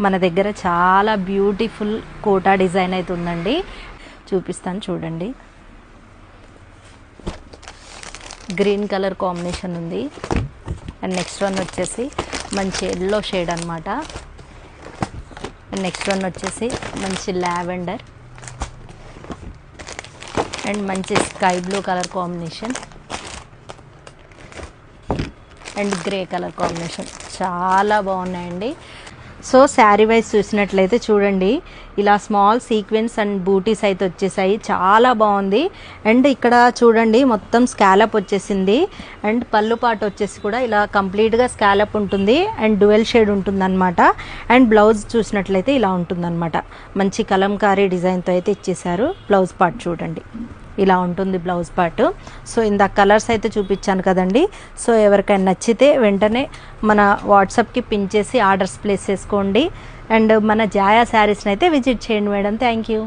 మన దగ్గర చాలా బ్యూటిఫుల్ కోటా డిజైన్ అయితే ఉందండి, చూపిస్తాను చూడండి. గ్రీన్ కలర్ కాంబినేషన్ ఉంది. అండ్ నెక్స్ట్ వన్ వచ్చేసి మంచి ఎల్లో షేడ్ అనమాట. అండ్ నెక్స్ట్ వన్ వచ్చేసి మంచి లావెండర్ అండ్ మంచి sky blue colour combination and grey colour combination. చాలా బాగున్నాయండి. సో శారీ వైజ్ చూసినట్లయితే చూడండి, ఇలా స్మాల్ సీక్వెన్స్ అండ్ బూటీస్ అయితే వచ్చేసాయి, చాలా బాగుంది. అండ్ ఇక్కడ చూడండి మొత్తం స్కాలప్ వచ్చేసింది. అండ్ పళ్ళు పాట వచ్చేసి కూడా ఇలా కంప్లీట్గా స్కాలప్ ఉంటుంది అండ్ డ్యువెల్ షేడ్ ఉంటుందన్నమాట. అండ్ బ్లౌజ్ చూసినట్లయితే ఇలా ఉంటుందన్నమాట. మంచి కలంకారీ డిజైన్తో అయితే ఇచ్చేసారు. బ్లౌజ్ పార్ట్ చూడండి, ఇలా ఉంటుంది బ్లౌజ్ పార్ట్. సో ఇందాక కలర్స్ అయితే చూపించాను కదండి. సో ఎవరికైనా నచ్చితే వెంటనే మన వాట్సాప్కి పిన్ చేసి ఆర్డర్స్ ప్లేస్ చేసుకోండి. అండ్ మన జాయా శారీస్ని అయితే విజిట్ చేయండి మేడం. Thank you.